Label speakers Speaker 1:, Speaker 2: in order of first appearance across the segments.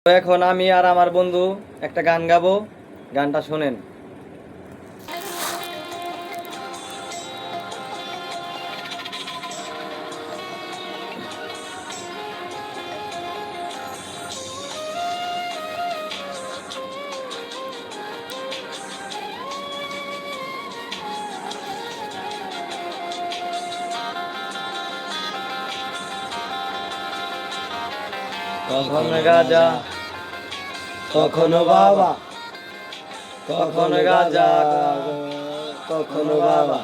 Speaker 1: তো এখন আমি আর আমার বন্ধু একটা গান গাবো, গানটা শোনেন। কখনো গাজা, কখনো বাবা, কখনো গাজা, কখনো বাবা,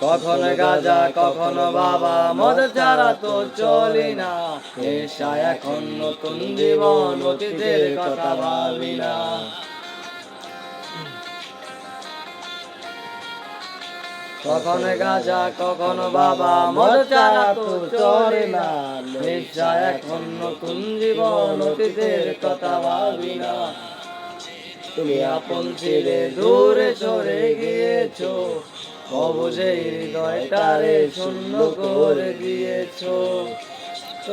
Speaker 1: কখনো গাজা, কখনো বাবা, মদ ছাড়া তো চলি না। নেশা এখন নতুন জীবন, অতীতের কথা ভাবি না। কখনো গাজা, কখনো বাবা, মদ ছাড়া তো চলে না। নেশা এখন নতুন জীবন, অতীতের কথা ভাবি না। তুমি আপন ছেড়ে দূরে সরে গিয়েছো, অবুঝে হৃদয়টারে শূন্য করে দিয়েছো।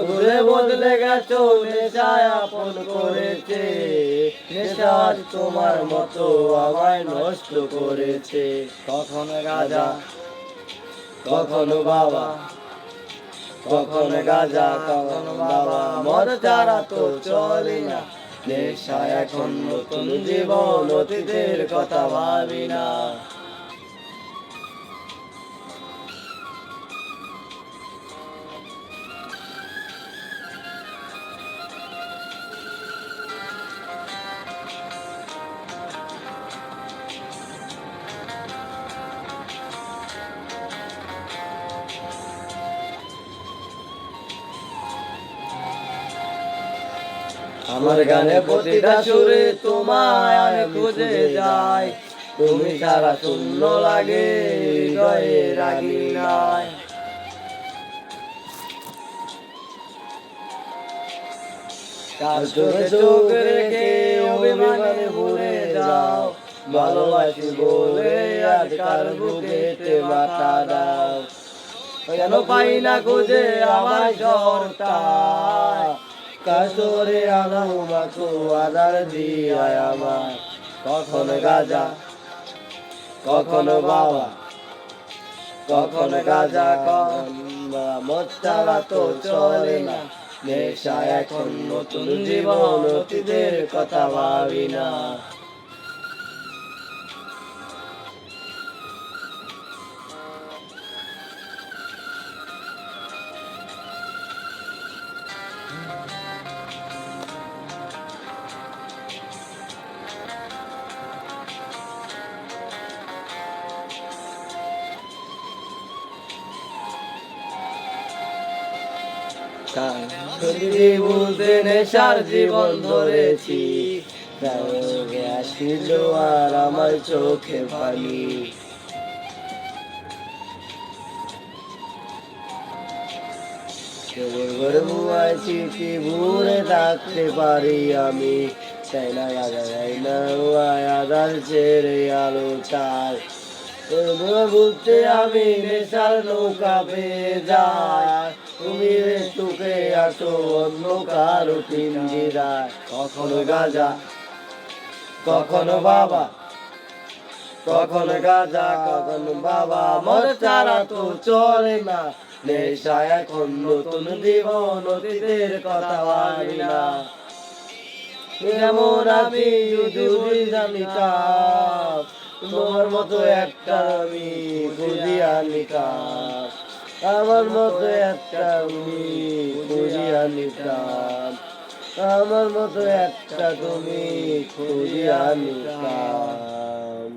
Speaker 1: ভুলে বদলে গেছো, নেশায় আপন করেছে। নেশা তোমার মতো আমায় নষ্ট করেছে। কখনো গাজা, কখনো বাবা, কখনো গাজা, কখনো বাবা, মদ ছাড়া তো চলে না। নেশা এখন নতুন জীবন, অতীতের কথা ভাবি না। আমার গানে প্রতিটা সুরে তোমায় আমি খুঁজে যাই। তুমি ছাড়া শূন্য লাগে, হৃদয়ে রাগি নাই। কার চোখে চোখ রেখে অভিমানে ভুলে যাও। ভালোবাসি বলে আজ কার বুকেতে মাথা দাও। কেন পাই না খুঁজে আমায় ঝড়টায়, কাশরে আলো মাখো আধার দিয়ায় আমার। কখনো গাজা, কখনো বাবা, কখনো গাজা, কখনো মদ ছাড়া তো চলে না। নেশা এখন নতুন জীবন, অতীতের কথা ভাবি না। বলতে নেশার জীবন ধরেছি, আসিল আর আমার চোখে পানি। কি ভুলে থাকতে পারি আমি, তাই না না আধার ছেড়ে আলো চাই। বুঝতে আমি নেশার নৌকা পেয়ে যাই। তুমি চোখে আসো অন্ধকার পিঞ্জিরায়। কখনো গাজা, কখনো বাবা, কখনো গাজা, কখনো বাবা, মদ ছাড়া তো চলে না। নেশা এখন নতুন জীবন, অতীতের কথা ভাবি না। যেমন আমি যদি জানিতাম, তোমার মতো একটা আমি খুঁজিয়া নিতাম। আমার মতো একটা তুমি খুঁজিয়া নিতাম। আমার মতো একটা তুমি খুঁজিয়া নিতাম।